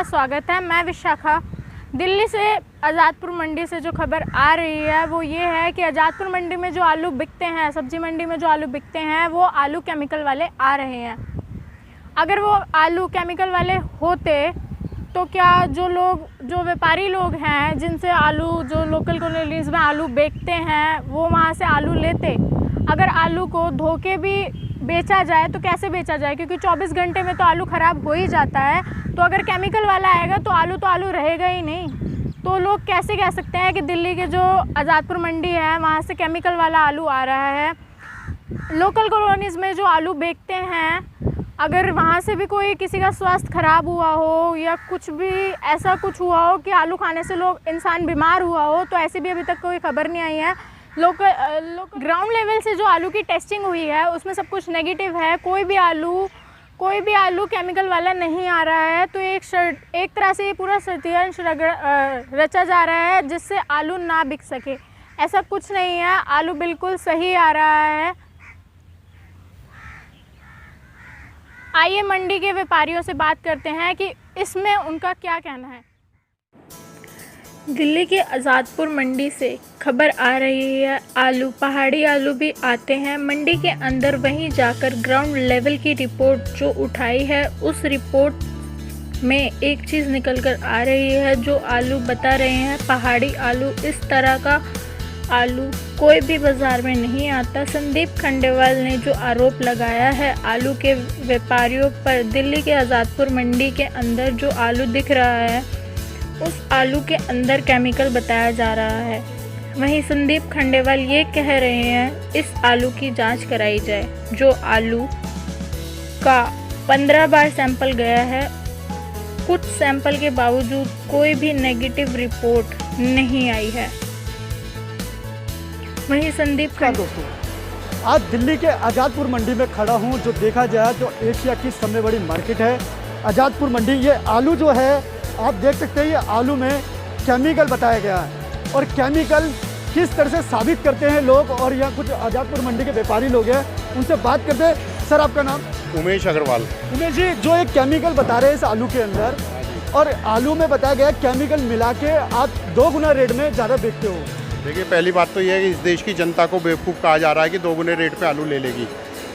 स्वागत है। मैं विशाखा। दिल्ली से आज़ादपुर मंडी से जो खबर आ रही है वो ये है कि आज़ादपुर मंडी में जो आलू बिकते हैं, सब्जी मंडी में जो आलू बिकते हैं, वो आलू केमिकल वाले आ रहे हैं। अगर वो आलू केमिकल वाले होते तो क्या जो व्यापारी लोग हैं जिनसे आलू जो लोकल कॉलोनीज़ में आलू बेचते हैं वो वहाँ से आलू लेते? अगर आलू को धोके भी बेचा जाए तो कैसे बेचा जाए, क्योंकि 24 घंटे में तो आलू ख़राब हो ही जाता है। तो अगर केमिकल वाला आएगा तो आलू रहेगा ही नहीं। तो लोग कैसे कह सकते हैं कि दिल्ली के जो आज़ादपुर मंडी है वहाँ से केमिकल वाला आलू आ रहा है? लोकल कॉलोनीज़ में जो आलू बेचते हैं, अगर वहाँ से भी कोई किसी का स्वास्थ्य ख़राब हुआ हो या कुछ भी ऐसा कुछ हुआ हो कि आलू खाने से इंसान बीमार हुआ हो, तो ऐसी भी अभी तक कोई खबर नहीं आई है। लोकल ग्राउंड लेवल से जो आलू की टेस्टिंग हुई है उसमें सब कुछ नेगेटिव है। कोई भी आलू केमिकल वाला नहीं आ रहा है। तो एक तरह से ये पूरा षड्यंत्र रचा जा रहा है जिससे आलू ना बिक सके। ऐसा कुछ नहीं है, आलू बिल्कुल सही आ रहा है। आइए मंडी के व्यापारियों से बात करते हैं कि इसमें उनका क्या कहना है। दिल्ली के आज़ादपुर मंडी से खबर आ रही है, पहाड़ी आलू भी आते हैं मंडी के अंदर। वहीं जाकर ग्राउंड लेवल की रिपोर्ट जो उठाई है उस रिपोर्ट में एक चीज़ निकल कर आ रही है। जो आलू बता रहे हैं पहाड़ी आलू, इस तरह का आलू कोई भी बाज़ार में नहीं आता। संदीप खंडेवाल ने जो आरोप लगाया है आलू के व्यापारियों पर, दिल्ली के आज़ादपुर मंडी के अंदर जो आलू दिख रहा है उस आलू के अंदर केमिकल बताया जा रहा है। वहीं संदीप खंडेवाल ये कह रहे हैं इस आलू की जांच कराई जाए। जो आलू का 15 बार सैंपल गया है, कुछ सैंपल के बावजूद कोई भी नेगेटिव रिपोर्ट नहीं आई है। वहीं संदीप दोस्तों, आज दिल्ली के आज़ादपुर मंडी में खड़ा हूँ। जो देखा जाए जो एशिया की सबसे बड़ी मार्केट है आज़ादपुर मंडी। ये आलू जो है आप देख सकते हैं, ये आलू में केमिकल बताया गया है और केमिकल किस तरह से साबित करते हैं लोग। और यहाँ कुछ आज़ादपुर मंडी के व्यापारी लोग हैं, उनसे बात करते हैं। सर आपका नाम? उमेश अग्रवाल। उमेश जी, जो एक केमिकल बता रहे हैं इस आलू के अंदर, और आलू में बताया गया केमिकल मिला के आप 2 गुना रेट में ज़्यादा बेचते हो। देखिए, पहली बात तो यह है कि इस देश की जनता को बेवकूफ़ कहा जा रहा है कि 2 गुने रेट पे आलू ले लेगी।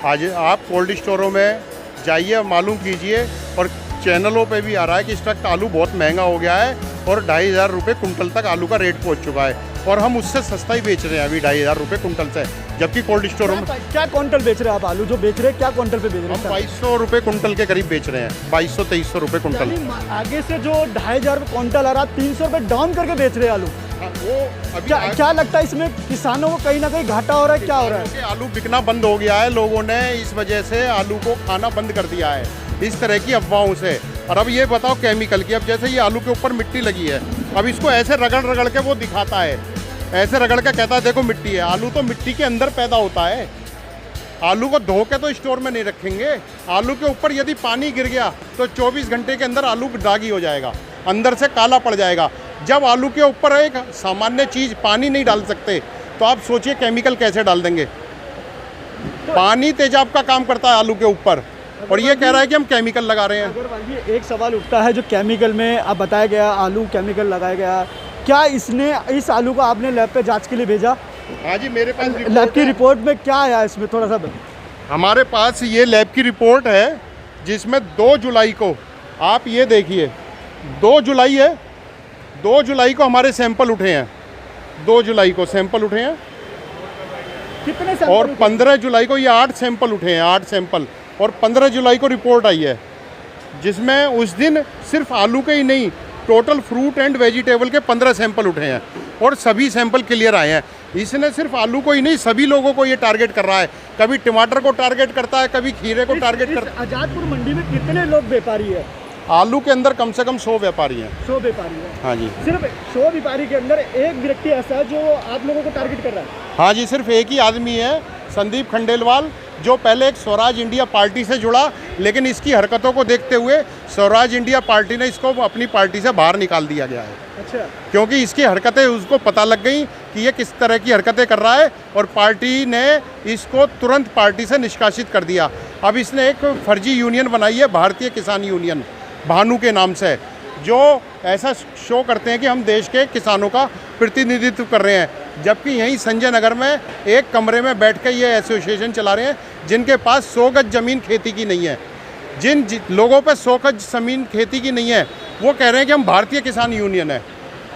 आज आप कोल्ड स्टोरों में जाइए, मालूम कीजिए, और चैनलों पे भी आ रहा है कि इस वक्त आलू बहुत महंगा हो गया है और 2,500 रुपये कुंटल तक आलू का रेट पहुंच चुका है। और हम उससे सस्ता ही बेच रहे हैं अभी 2,500 रुपये कुंटल से, जबकि कोल्ड स्टोरों में क्या क्विंटल बेच रहे हैं आप? आलू जो बेच रहे हैं क्या क्विंटल पे बेच रहे हैं? हम 2,200 रुपये कुंटल के करीब बेच रहे हैं, 2,200-2,300 रुपये कुंटल। आगे से जो 2,500 रुपये क्विंटल आ रहा, 300 रुपये डाउन करके बेच रहे हैं आलू। वो अभी क्या लगता है इसमें किसानों को कहीं ना कहीं घाटा हो रहा है? क्या हो रहा है? आलू बिकना बंद हो गया है, लोगों ने इस वजह से आलू को खाना बंद कर दिया है इस तरह की अफवाहों से। और अब ये बताओ केमिकल की, अब जैसे ये आलू के ऊपर मिट्टी लगी है, अब इसको ऐसे रगड़ के वो दिखाता है, ऐसे रगड़ के कहता है देखो मिट्टी है। आलू तो मिट्टी के अंदर पैदा होता है। आलू को धो के तो स्टोर में नहीं रखेंगे। आलू के ऊपर यदि पानी गिर गया तो 24 घंटे के अंदर आलू दागी हो जाएगा, अंदर से काला पड़ जाएगा। जब आलू के ऊपर एक सामान्य चीज़ पानी नहीं डाल सकते तो आप सोचिए केमिकल कैसे डाल देंगे। पानी तेजाब का काम करता है आलू के ऊपर, और ये कह रहा है कि हम केमिकल लगा रहे हैं। अग्रवाल जी, एक सवाल उठता है जो केमिकल में अब बताया गया आलू केमिकल लगाया गया, क्या इस आलू को आपने लैब पे जांच के लिए भेजा? हाँ जी, मेरे पास लैब की रिपोर्ट में क्या आया इसमें थोड़ा सा? हमारे पास ये लैब की रिपोर्ट है जिसमें 2 जुलाई को, आप ये देखिए 2 जुलाई है, 2 जुलाई को हमारे सैंपल उठे हैं। 2 जुलाई को सैंपल उठे हैं। कितने सैंपल? और 15 जुलाई को ये 8 सैंपल उठे हैं, 8 सैंपल। और 15 जुलाई को रिपोर्ट आई है जिसमें उस दिन सिर्फ आलू के ही नहीं, टोटल फ्रूट एंड वेजिटेबल के 15 सैंपल उठे हैं और सभी सैंपल क्लियर आए हैं। इसने सिर्फ आलू को ही नहीं, सभी लोगों को ये टारगेट कर रहा है। कभी टमाटर को टारगेट करता है, कभी खीरे को टारगेट करता है। आज़ादपुर मंडी में कितने लोग व्यापारी है? आलू के अंदर कम से कम 100 व्यापारी हैं। 100 व्यापारी है? हाँ जी। सिर्फ 100 व्यापारी के अंदर एक व्यक्ति ऐसा है जो आप लोगों को टारगेट कर रहा है? हाँ जी, सिर्फ एक ही आदमी है, संदीप खंडेलवाल, जो पहले एक स्वराज इंडिया पार्टी से जुड़ा, लेकिन इसकी हरकतों को देखते हुए स्वराज इंडिया पार्टी ने इसको अपनी पार्टी से बाहर निकाल दिया गया है। अच्छा। क्योंकि इसकी हरकतें उसको पता लग गई कि ये किस तरह की हरकतें कर रहा है, और पार्टी ने इसको तुरंत पार्टी से निष्कासित कर दिया। अब इसने एक फर्जी यूनियन बनाई है, भारतीय किसान यूनियन, भानु के नाम से, जो ऐसा शो करते हैं कि हम देश के किसानों का प्रतिनिधित्व कर रहे हैं, जबकि यहीं संजय नगर में एक कमरे में बैठ कर ये एसोसिएशन चला रहे हैं जिनके पास 100 गज ज़मीन खेती की नहीं है। जिन लोगों पर 100 गज ज़मीन खेती की नहीं है वो कह रहे हैं कि हम भारतीय किसान यूनियन है,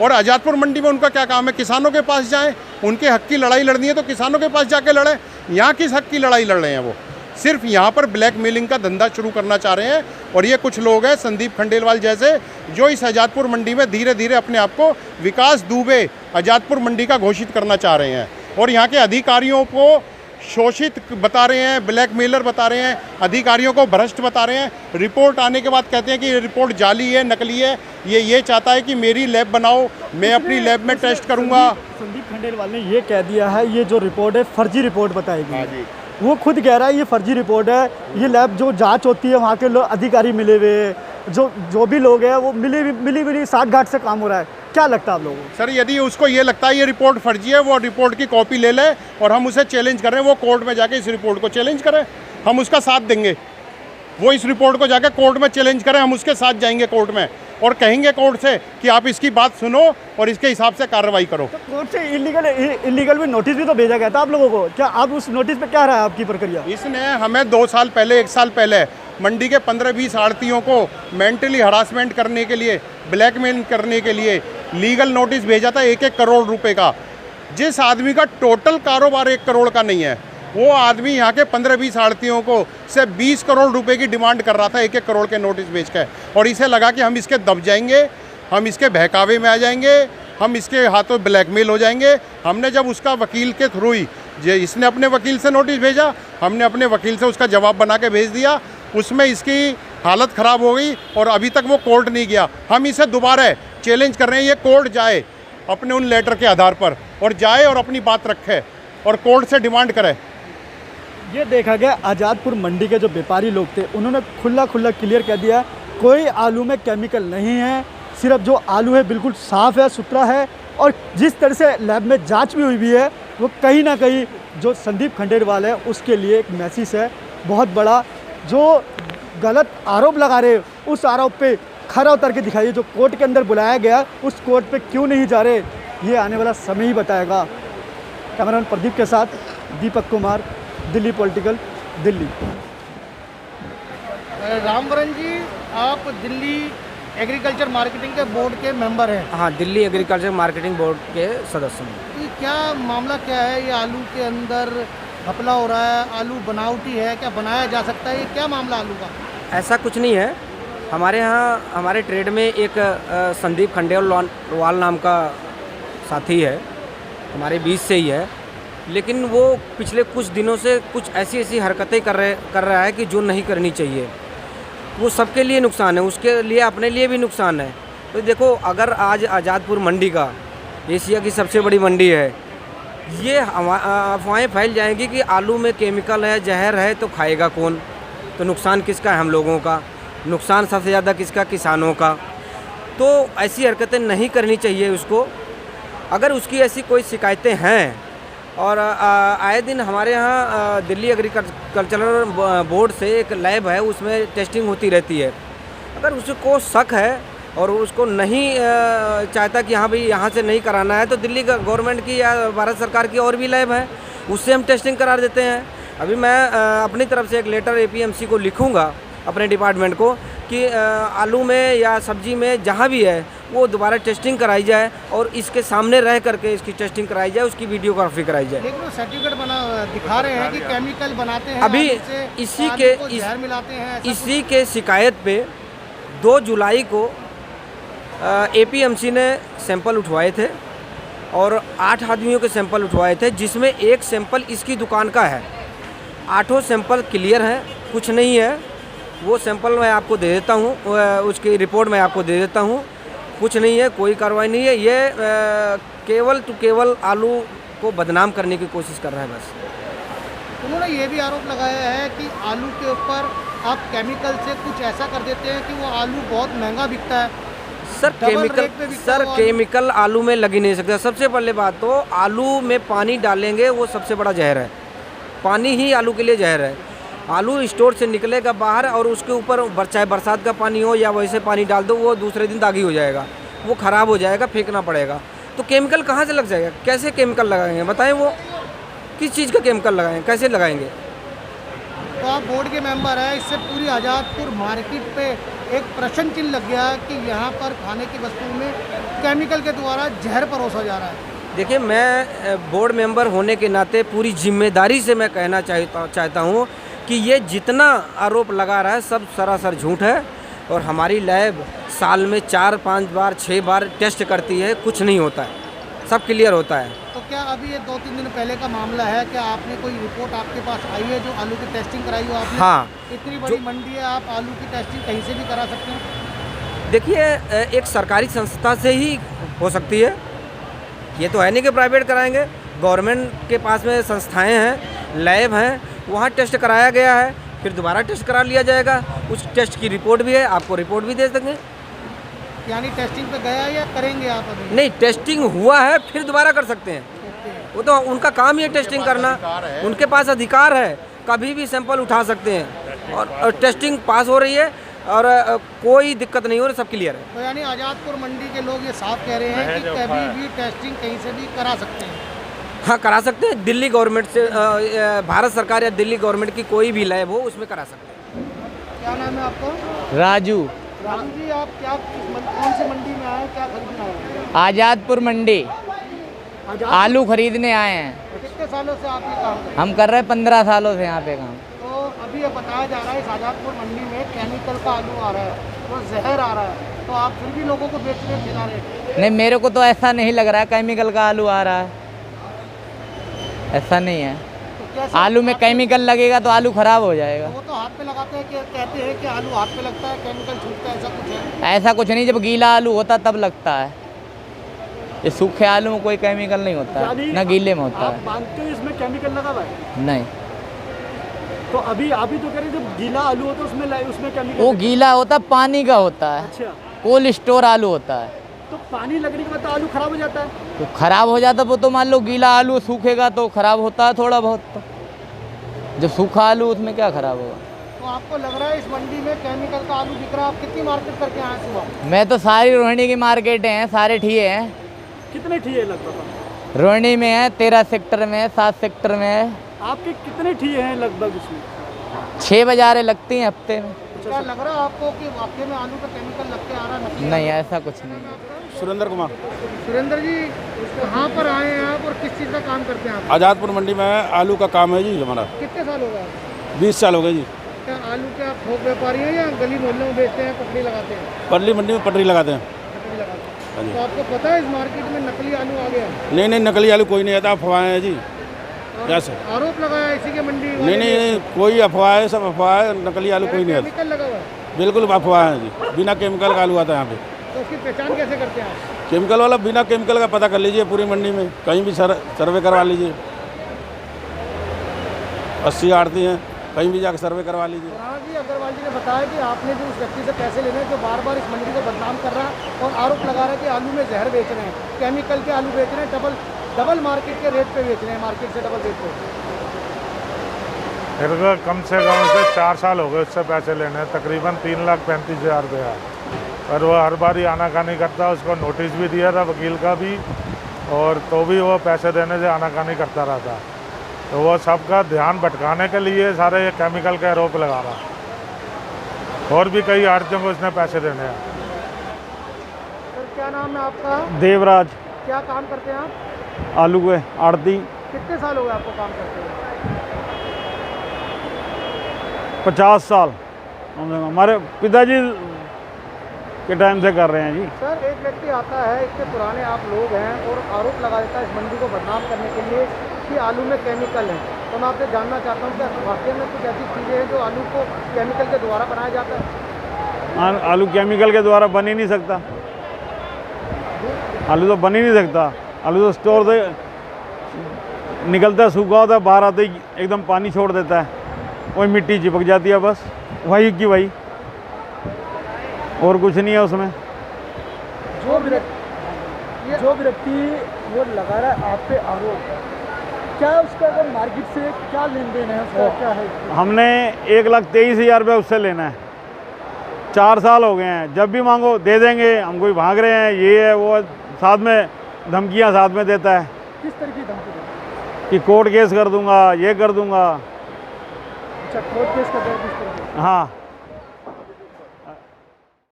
और आज़ादपुर मंडी में उनका क्या काम है? किसानों के पास जाएं, उनके हक की लड़ाई लड़नी है तो किसानों के पास जाके लड़ें। यहाँ किस हक की लड़ाई लड़ रहे हैं? वो सिर्फ यहाँ पर ब्लैकमेलिंग का धंधा शुरू करना चाह रहे हैं। और ये कुछ लोग हैं संदीप खंडेलवाल जैसे, जो इस आज़ादपुर मंडी में धीरे धीरे अपने आप को विकास दुबे आज़ादपुर मंडी का घोषित करना चाह रहे हैं, और यहाँ के अधिकारियों को शोषित बता रहे हैं, ब्लैकमेलर बता रहे हैं, अधिकारियों को भ्रष्ट बता रहे हैं। रिपोर्ट आने के बाद कहते हैं कि ये रिपोर्ट जाली है, नकली है। ये चाहता है कि मेरी लैब बनाओ, मैं अपनी लैब में टेस्ट करूँगा। संदीप खंडेलवाल ने ये कह दिया है ये जो रिपोर्ट है फर्जी रिपोर्ट बताएगी। हाँ जी, वो खुद कह रहा है ये फर्जी रिपोर्ट है, ये लैब जो जांच होती है वहाँ के लोग अधिकारी मिले हुए हैं, जो भी लोग हैं वो मिली साठ घाट से काम हो रहा है। क्या लगता है आप लोगों को? सर यदि उसको ये लगता है ये रिपोर्ट फर्जी है, वो रिपोर्ट की कॉपी ले ले और हम उसे चैलेंज कर रहे हैं, वो कोर्ट में जाके इस रिपोर्ट को चैलेंज करें, हम उसका साथ देंगे। वो इस रिपोर्ट को जाके कोर्ट में चैलेंज करें, हम उसके साथ जाएंगे कोर्ट में और कहेंगे कोर्ट से कि आप इसकी बात सुनो और इसके हिसाब से कार्रवाई करो। तो कोर्ट से इलीगल भी नोटिस भी तो भेजा गया था आप लोगों को, क्या आप उस नोटिस पे क्या रहा है आपकी प्रक्रिया? इसने हमें 2 साल पहले 1 साल पहले मंडी के 15-20 आड़तियों को मेंटली हरासमेंट करने के लिए, ब्लैकमेल करने के लिए लीगल नोटिस भेजा था 1-1 करोड़ रुपए का। जिस आदमी का टोटल कारोबार 1 करोड़ का नहीं है, वो आदमी यहाँ के 15-20 आड़तियों को से 20 करोड़ रुपए की डिमांड कर रहा था 1-1 करोड़ के नोटिस भेज कर, और इसे लगा कि हम इसके दब जाएंगे, हम इसके बहकावे में आ जाएंगे, हम इसके हाथों ब्लैकमेल हो जाएंगे। हमने जब उसका वकील के थ्रू ही, इसने अपने वकील से नोटिस भेजा, हमने अपने वकील से उसका जवाब बना के भेज दिया, उसमें इसकी हालत ख़राब हो गई और अभी तक वो कोर्ट नहीं गया। हम इसे दोबारा चैलेंज कर रहे हैं, ये कोर्ट जाए अपने उन लेटर के आधार पर, और जाए और अपनी बात रखे और कोर्ट से डिमांड करे। ये देखा गया आज़ादपुर मंडी के जो व्यापारी लोग थे उन्होंने खुला क्लियर कह दिया कोई आलू में केमिकल नहीं है, सिर्फ जो आलू है बिल्कुल साफ़ है, सुथरा है, और जिस तरह से लैब में जांच भी हुई है वो कहीं ना कहीं जो संदीप खंडेलवाल है उसके लिए एक मैसेज है बहुत बड़ा। जो गलत आरोप लगा रहे उस आरोप पे खरा उतर के दिखाइए, जो कोर्ट के अंदर बुलाया गया उस कोर्ट पे क्यों नहीं जा रहे, ये आने वाला समय ही बताएगा। कैमरामैन प्रदीप के साथ दीपक कुमार, दिल्ली पॉलिटिकल, दिल्ली। रामवरण जी, आप दिल्ली एग्रीकल्चर मार्केटिंग के बोर्ड के मेंबर हैं। हाँ, दिल्ली एग्रीकल्चर मार्केटिंग बोर्ड के सदस्य हैं। तो क्या मामला क्या है? ये आलू के अंदर घपला हो रहा है, आलू बनावटी है, क्या बनाया जा सकता है? ये क्या मामला आलू का? ऐसा कुछ नहीं है। हमारे यहाँ हमारे ट्रेड में एक संदीप खंडेलवाल नाम का साथी है, हमारे बीच से ही है, लेकिन वो पिछले कुछ दिनों से कुछ ऐसी हरकतें कर रहा है कि जो नहीं करनी चाहिए। वो सबके लिए नुकसान है, उसके लिए अपने लिए भी नुकसान है। तो देखो, अगर आज आज़ादपुर मंडी का एशिया की सबसे बड़ी मंडी है, ये अफवाहें फैल जाएंगी कि आलू में केमिकल है, जहर है, तो खाएगा कौन? तो नुकसान किसका है? हम लोगों का। नुकसान सबसे ज़्यादा किसका? किसानों का। तो ऐसी हरकतें नहीं करनी चाहिए उसको। अगर उसकी ऐसी कोई शिकायतें हैं, और आए दिन हमारे यहाँ दिल्ली एग्रीकल्चरल बोर्ड से एक लैब है, उसमें टेस्टिंग होती रहती है। अगर उसको शक है और उसको नहीं चाहता कि हाँ भाई यहाँ से नहीं कराना है, तो दिल्ली गवर्नमेंट की या भारत सरकार की और भी लैब है, उससे हम टेस्टिंग करा देते हैं। अभी मैं अपनी तरफ से एक लेटर एपीएमसी को लिखूँगा, अपने डिपार्टमेंट को, कि आलू में या सब्जी में जहाँ भी है वो दोबारा टेस्टिंग कराई जाए और इसके सामने रह करके इसकी टेस्टिंग कराई जाए, उसकी वीडियोग्राफी कराई जाए। लेकिन वो सर्टिफिकेट दिखा रहे हैं कि केमिकल बनाते हैं, अभी जहर मिलाते हैं। इसी के शिकायत पे 2 जुलाई को एपीएमसी ने सैंपल उठवाए थे और 8 आदमियों के सैंपल उठवाए थे, जिसमें एक सैंपल इसकी दुकान का है। 8 सैंपल क्लियर हैं, कुछ नहीं है। वो सैंपल मैं आपको दे देता हूँ, उसकी रिपोर्ट मैं आपको दे देता हूँ। कुछ नहीं है, कोई कार्रवाई नहीं है। ये केवल आलू को बदनाम करने की कोशिश कर रहा है बस। उन्होंने ये भी आरोप लगाया है कि आलू के ऊपर आप केमिकल से कुछ ऐसा कर देते हैं कि वो आलू बहुत महंगा बिकता है। सर केमिकल आलू में लग ही नहीं सकता। सबसे पहले बात तो आलू में पानी डालेंगे वो सबसे बड़ा जहर है, पानी ही आलू के लिए जहर है। आलू स्टोर से निकलेगा बाहर और उसके ऊपर चाहे बरसात का पानी हो या वैसे पानी डाल दो, वो दूसरे दिन दागी हो जाएगा, वो ख़राब हो जाएगा, फेंकना पड़ेगा। तो केमिकल कहाँ से लग जाएगा? कैसे केमिकल लगाएंगे बताएं? वो किस चीज़ का केमिकल लगाएंगे, कैसे लगाएंगे? तो आप बोर्ड के मेंबर हैं, इससे पूरी आज़ादपुर मार्केट पे एक प्रश्न चिन्ह लग गया कि यहाँ पर खाने की वस्तुओं में केमिकल के द्वारा जहर परोसा जा रहा है। देखिए, मैं बोर्ड मेंबर होने के नाते पूरी जिम्मेदारी से मैं कहना चाहता हूँ कि ये जितना आरोप लगा रहा है सब सरासर झूठ है। और हमारी लैब साल में 4-5 बार 6 बार टेस्ट करती है, कुछ नहीं होता है, सब क्लियर होता है। तो क्या अभी ये 2-3 दिन पहले का मामला है, क्या आपने कोई रिपोर्ट आपके पास आई है जो आलू की टेस्टिंग कराई हो आपने? हाँ, इतनी बड़ी मंडी है, आप आलू की टेस्टिंग कहीं से भी करा सकते हैं? देखिए, एक सरकारी संस्था से ही हो सकती है, ये तो है नहीं कि प्राइवेट कराएंगे। गवर्नमेंट के पास में संस्थाएं हैं, लैब हैं, वहाँ टेस्ट कराया गया है, फिर दोबारा टेस्ट करा लिया जाएगा। उस टेस्ट की रिपोर्ट भी है, आपको रिपोर्ट भी दे देंगे। यानी टेस्टिंग पे गया या करेंगे आप अभी? नहीं, टेस्टिंग हुआ है, फिर दोबारा कर सकते हैं। वो तो उनका काम ही है टेस्टिंग करना, उनके पास अधिकार है, कभी भी सैंपल उठा सकते हैं। और टेस्टिंग पास हो रही है और कोई दिक्कत नहीं हो रही, सब क्लियर है। तो यानी आज़ादपुर मंडी के लोग ये साफ कह रहे हैं कि कभी भी टेस्टिंग कहीं से भी करा सकते हैं। हाँ, करा सकते हैं। दिल्ली गवर्नमेंट से, भारत सरकार या दिल्ली गवर्नमेंट की कोई भी लैब हो उसमें करा सकते हैं। क्या नाम है आपको? राजू। राजू जी, आप क्या कौन सी मंडी में आए, क्या खरीदना है? आज़ादपुर मंडी आलू खरीदने आए हैं। कितने सालों से आप ये काम कर रहे हैं? हम कर रहे हैं 15 सालों से यहाँ पे काम। तो अभी ये बताया जा रहा है इस आज़ादपुर मंडी में केमिकल का आलू आ रहा है, वो जहर आ रहा है, तो आप फिर भी लोगों को बेचने खिला रहे हैं? नहीं, मेरे को तो ऐसा नहीं लग रहा है केमिकल का आलू आ रहा है, ऐसा नहीं है। तो कैसे आलू में केमिकल लगेगा तो आलू खराब हो जाएगा। वो तो हाथ पे लगाते हैं, कि कहते हैं कि आलू हाथ पे लगता है, केमिकल छूटता है, ऐसा कुछ है? ऐसा कुछ नहीं, जब गीला आलू होता तब लगता है। ये सूखे आलू में कोई केमिकल नहीं होता है, ना गीले में होता आप है। मानते हैं इसमें केमिकल लगा हुआ है? नहीं, तो अभी आप ही तो कह रहे हैं जब गीला आलू होता है उसमें केमिकल वो गीला होता पानी का होता है, अच्छा, कोल्ड स्टोर आलू होता है। तो पानी लगने के बाद तो आलू खराब हो जाता है। तो खराब हो जाता, वो तो मान लो गीला आलू सूखेगा तो खराब होता है थोड़ा बहुत, तो जब सूखा आलू उसमें क्या खराब होगा? तो आपको लग रहा है इस मंडी में केमिकल का आलू बिक रहा है? आप कितनी मार्केट करके आए सुबह? मैं तो सारी रोहिणी की मार्केटें हैं, सारे ठिए हैं। कितने ठिए लगभग? रोहिणी में है, 13 सेक्टर में है, 7 सेक्टर में है। आपके कितने ठिए हैं लगभग इसमें? 6 बाजारें लगती हैं हफ्ते में। क्या लग रहा है आपको कि वाकई में आलू का केमिकल लग के आ रहा है, नकली? नहीं, ऐसा कुछ नहीं है। सुरेंद्र कुमार। सुरेंद्र जी, कहाँ पर आए हैं आप और किस चीज़ का काम करते हैं आप? आज़ादपुर मंडी में आलू का काम है जी हमारा। कितने साल हो गए? 20 साल हो गए जी। क्या आलू के आप थोक व्यापारी हैं या गली मोहल्लों में बेचते हैं, पटरी लगाते हैं? परली मंडी में पटरी लगाते हैं। पटरी लगाते हैं। हाँ जी। तो आपको पता है इस मार्केट में नकली आलू आ गया? नहीं नहीं, नकली आलू कोई नहीं आता, अफवाह है जी। कैसे? आरोप लगाया इसी के मंडी वाले नहीं नहीं ने। नहीं, कोई अफवाह है, सब अफवाह है, नकली आलू कोई नहीं आता। केमिकल लगा हुआ है, बिल्कुल अफवाह है जी, बिना केमिकल का आलू आता है यहाँ पे। तो उसकी पहचान कैसे करते हैं आप? केमिकल वाला बिना केमिकल का पता कर लीजिए, पूरी मंडी में कहीं भी सर्वे करवा लीजिए। 80 आड़ती हैं, कहीं भी जाकर सर्वे करवा लीजिए। हाँ जी, अग्रवाल जी ने बताया कि आपने जो उस व्यक्ति से पैसे लेने हैं जो बार बार इस मंडी को बदनाम कर रहा है और आरोप लगा रहा है कि आलू में जहर बेच रहे हैं, केमिकल के आलू बेच रहे हैं, डबल मार्केट के रेट पे बेच रहे हैं, मार्केट से डबल रेट पे। मेरे को कम से कम से 4 साल हो गए उससे पैसे लेने, तकरीबन 3,35,000 रुपया। पर वो हर बार ही आनाकानी करता, उसको नोटिस भी दिया था वकील का भी, और तो भी वो पैसे देने से आनाकानी करता रहता। तो वो सबका ध्यान भटकाने के लिए सारे ये केमिकल के आरोप लगा रहा। और भी कई आड़तियों को उसने पैसे देने हैं। सर, क्या नाम है आपका? देवराज। क्या काम करते हैं आप? आलू के आड़ती। कितने साल हो गए आपको काम करते हैं? 50 साल हमारे पिताजी के टाइम से कर रहे हैं जी। सर, एक व्यक्ति आता है, इतने पुराने आप लोग हैं, और आरोप लगा देता है इस मंडी को बदनाम करने के लिए कि आलू में केमिकल है। तो मैं आपसे जानना चाहता हूँ कि वाकई में कुछ ऐसी चीज़ें हैं जो आलू को केमिकल के द्वारा बनाया जाता है? आलू केमिकल के द्वारा बन ही नहीं सकता, आलू तो बन ही नहीं सकता। आलू तो स्टोर से निकलता है, सूखा होता है, बाहर आते ही एकदम पानी छोड़ देता है, वही मिट्टी चिपक जाती है, बस वही की वही, और कुछ नहीं है उसमें। जो व्यक्ति वो लगा रहा है आप पे आरोप, क्या उसका अगर मार्केट से क्या लेन देन है, उसका क्या है? हमने 1,23,000 रुपये उससे लेना है। 4 साल हो गए हैं, जब भी मांगो दे देंगे, हम कोई भाग रहे हैं, ये है वो, साथ में धमकियां साथ में देता है किस तरह की धमकी देता है? कि कोर्ट केस कर दूंगा, ये कर दूंगा। अच्छा, कोर्ट केस कर रहे हैं किस तरह की? हाँ,